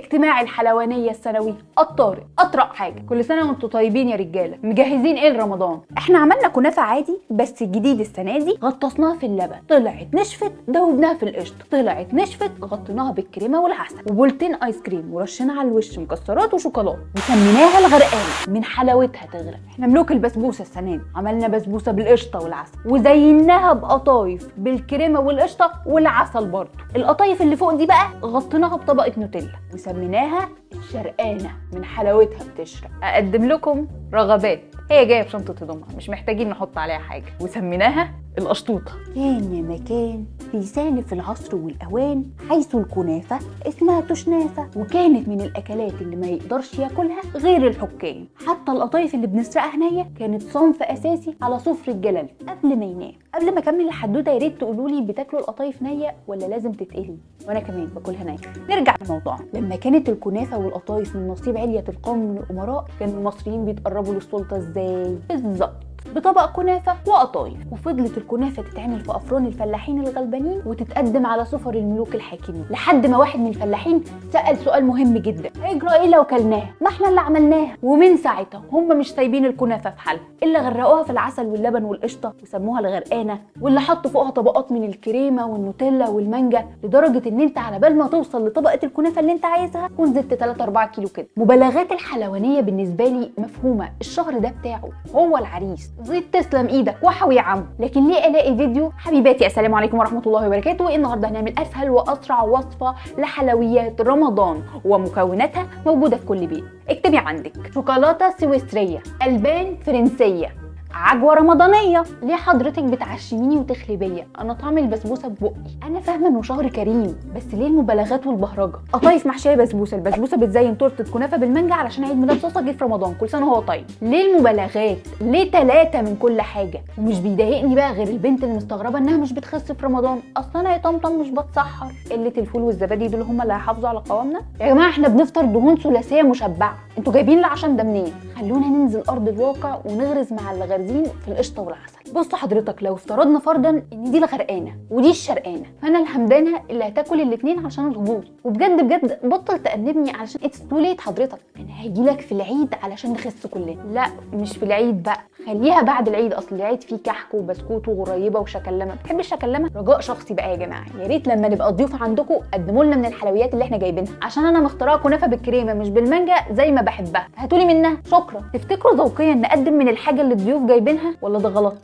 اجتماع الحلوانيه السنوي الطارئ اطرق حاجه. كل سنه وانتم طيبين يا رجاله. مجهزين ايه لرمضان؟ احنا عملنا كنافه عادي بس الجديد السنه دي غطسناها في اللبن، طلعت نشفت دوبناها في القشطه، طلعت نشفت غطيناها بالكريمه والعسل، وبولتين ايس كريم ورشينا على الوش مكسرات وشوكولاته، وسميناها الغرقانه من حلاوتها تغرق. احنا ملوك البسبوسه السنه دي. عملنا بسبوسه بالقشطه والعسل وزيناها بقطايف بالكريمه والقشطه والعسل برضه. القطايف اللي فوق دي بقى غطيناها بطبقه نوتيلا وسميناها الشرقانه من حلاوتها بتشرق. اقدم لكم رغبات هي جايه بشنطه هدومها، مش محتاجين نحط عليها حاجه، وسميناها القشطوطه. كان يا مكان في سالف العصر والاوان حيث الكنافه اسمها تشنافه، وكانت من الاكلات اللي ما يقدرش ياكلها غير الحكام. حتى القطايف اللي بنسرقها نيه كانت صنف اساسي على سفره جلال قبل ما ينام. قبل ما اكمل الحدوته يا ريت تقولوا لي بتاكلوا القطايف نيه ولا لازم تتقلي؟ وانا كمان باكلها نيه. نرجع لموضوعنا. لما كانت الكنافه والقطايف من نصيب علية القوم من الامراء، كان المصريين بيتقربوا للسلطه ازاي؟ بالظبط بطبق كنافه وقطايف. وفضلت الكنافه تتعمل في افران الفلاحين الغلبانين وتتقدم على سفر الملوك الحاكمين، لحد ما واحد من الفلاحين سال سؤال مهم جدا: هيجرى ايه لو كلناها؟ ما احنا اللي عملناها. ومن ساعتها هم مش سايبين الكنافه في حالها، اللي غرقوها في العسل واللبن والقشطه وسموها الغرقانه، واللي حطوا فوقها طبقات من الكريمه والنوتيلا والمانجا، لدرجه ان انت على بال ما توصل لطبقه الكنافه اللي انت عايزها تكون زدت 3 4 كيلو كده. مبالغات الحلوانيه بالنسبه لي مفهومه، الشهر ده بتاعه، هو العريس، زيد تسلم ايدك وحوي يا عم. لكن ليه الاقي فيديو حبيباتي السلام عليكم ورحمه الله وبركاته، النهارده هنعمل اسهل واسرع وصفه لحلويات رمضان ومكوناتها موجوده في كل بيت. اكتبي عندك: شوكولاته سويسريه، البان فرنسيه، عجوه رمضانيه. ليه حضرتك بتعشميني وتخلي بيا؟ انا طعم البسبوسه ببقي. انا فاهمه انه شهر كريم، بس ليه المبالغات والبهرجه؟ قطايف محشيه بسبوسه، البسبوسه بتزين تورته كنافه بالمانجا علشان عيد ميلاد صوصه جه في رمضان، كل سنه وهو طيب. ليه المبالغات؟ ليه 3 من كل حاجه؟ ومش بيضايقني بقى غير البنت اللي مستغربه انها مش بتخس في رمضان. اصلا انا يا طمطم مش بتسحر، قله الفول والزبادي دول هم اللي هيحافظوا على قوامنا. يا جماعه احنا بنفطر دهون ثلاثيه مشبعه، انتوا جايبين العشم ده منين؟ خلونا ننزل ارض الواقع ونغرز مع الغرزين في القشطه والعسل. بص حضرتك، لو افترضنا فرضا ان دي الغرقانه ودي الشرقانه، فانا الهمدانه اللي هتاكل الاثنين عشان الهبوط. وبجد بجد بطل تأنبني علشان اتس تو ليت. حضرتك انا هاجيلك في العيد علشان نخس كلنا. لا مش في العيد بقى، خليها بعد العيد، اصل العيد فيه كحك وبسكوت وغريبه وشكلمه. بتحب الشكلمه؟ رجاء شخصي بقى يا جماعه، يا ريت لما نبقى ضيوف عندكم قدموا لنا من الحلويات اللي احنا جايبينها، عشان انا مختاره كنافه بالكريمه مش بالمانجا زي ما بحبها، هاتولي منها. شكرا. تفتكروا ذوقيا نقدم من الحاجه اللي الضيوف جايبينها ولا ده غلط؟